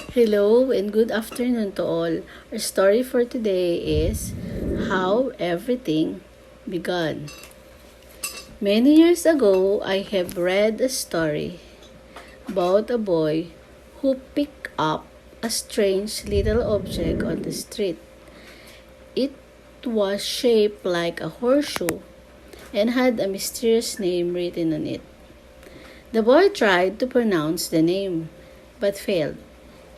Hello and good afternoon to all. Our story for today is How Everything Began. Many years ago, I have read a story about a boy who picked up a strange little object on the street. It was shaped like a horseshoe and had a mysterious name written on it. The boy tried to pronounce the name but failed.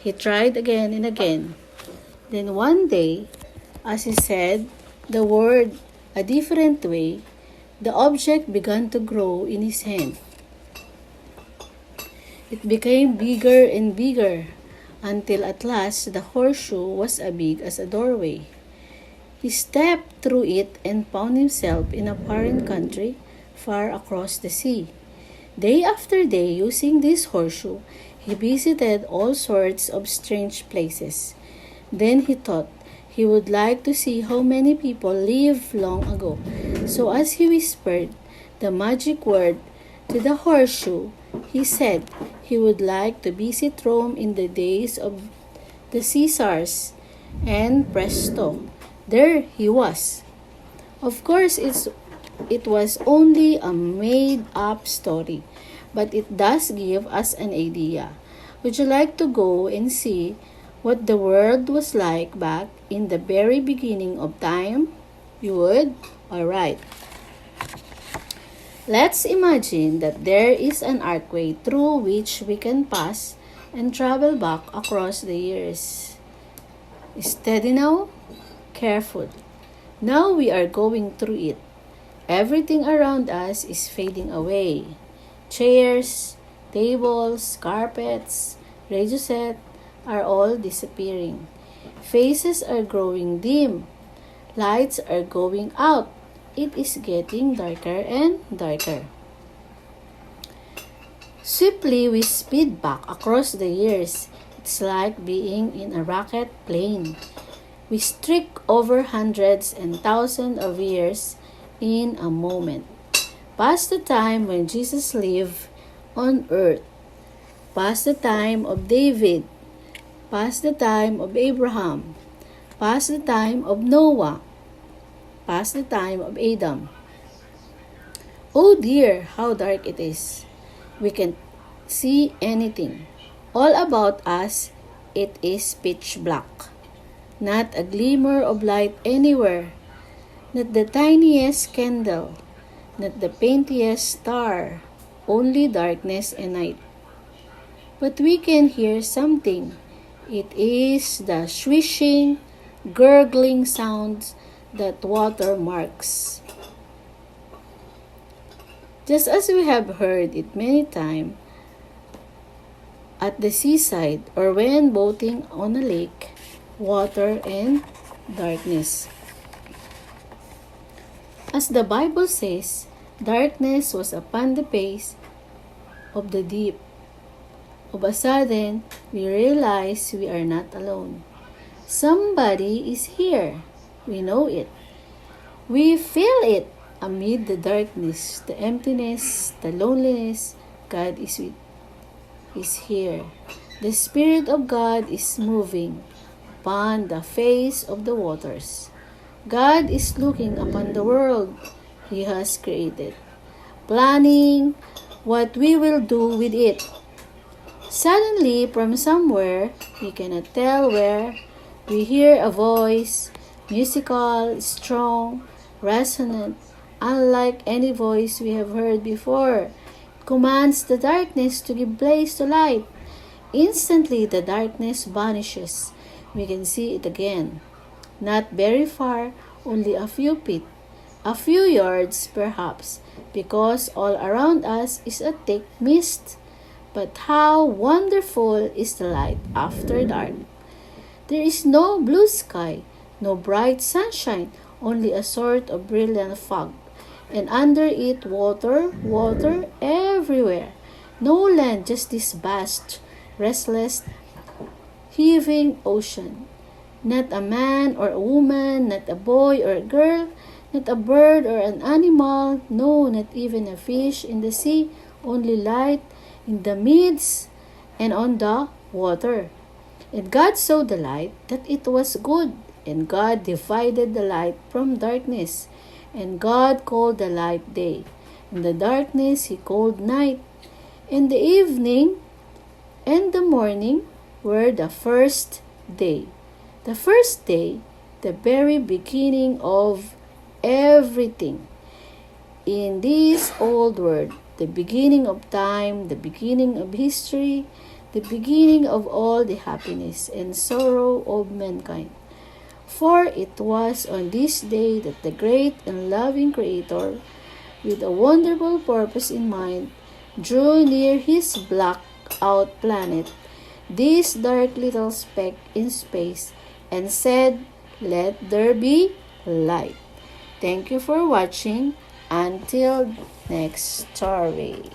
He tried again and again. Then one day, as he said the word a different way, the object began to grow in his hand. It became bigger and bigger until at last the horseshoe was as big as a doorway. He stepped through it and found himself in a foreign country far across the sea. Day after day, using this horseshoe, he visited all sorts of strange places. Then he thought he would like to see how many people lived long ago. So as he whispered the magic word to the horseshoe, he said he would like to visit Rome in the days of the Caesars. And presto, there he was. Of course, it was only a made-up story, but it does give us an idea. Would you like to go and see what the world was like back in the very beginning of time? You would? Alright. Let's imagine that there is an archway through which we can pass and travel back across the years. Steady now? Careful. Now we are going through it. Everything around us is fading away. Chairs, tables, carpets, radio set are all disappearing. Faces are growing dim. Lights are going out. It is getting darker and darker. Swiftly we speed back across the years. It's like being in a rocket plane. We streak over hundreds and thousands of years in a moment. Past the time when Jesus lived on earth. Past the time of David. Past the time of Abraham. Past the time of Noah. Past the time of Adam. Oh dear, how dark it is. We can't see anything. All about us, it is pitch black. Not a glimmer of light anywhere. Not the tiniest candle. Not the faintest star. Only darkness and night. But we can hear something. It is the swishing, gurgling sounds that water marks. Just as we have heard it many times at the seaside or when boating on a lake, water and darkness. As the Bible says, darkness was upon the face of the deep. Of a sudden, we realize we are not alone. Somebody is here. We know it. We feel it amid the darkness, the emptiness, the loneliness. God is here. The Spirit of God is moving upon the face of the waters. God is looking upon the world He has created, planning what we will do with it. Suddenly, from somewhere, we cannot tell where, we hear a voice, musical, strong, resonant, unlike any voice we have heard before. It commands the darkness to give place to light. Instantly, the darkness vanishes. We can see it again. Not very far, only a few feet, a few yards perhaps, because all around us is a thick mist. But how wonderful is the light after dark. There is no blue sky, no bright sunshine, only a sort of brilliant fog. And under it, water everywhere. No land, just this vast, restless, heaving ocean. Not a man or a woman, not a boy or a girl, not a bird or an animal, no, not even a fish in the sea, only light in the midst and on the water. And God saw the light, that it was good. And God divided the light from darkness. And God called the light day, and the darkness he called night. And the evening and the morning were the first day. The first day, the very beginning of everything. In this old world, the beginning of time, the beginning of history, the beginning of all the happiness and sorrow of mankind. For it was on this day that the great and loving Creator, with a wonderful purpose in mind, drew near his black-out planet, this dark little speck in space, and said, "Let there be light." Thank you for watching. Until next story.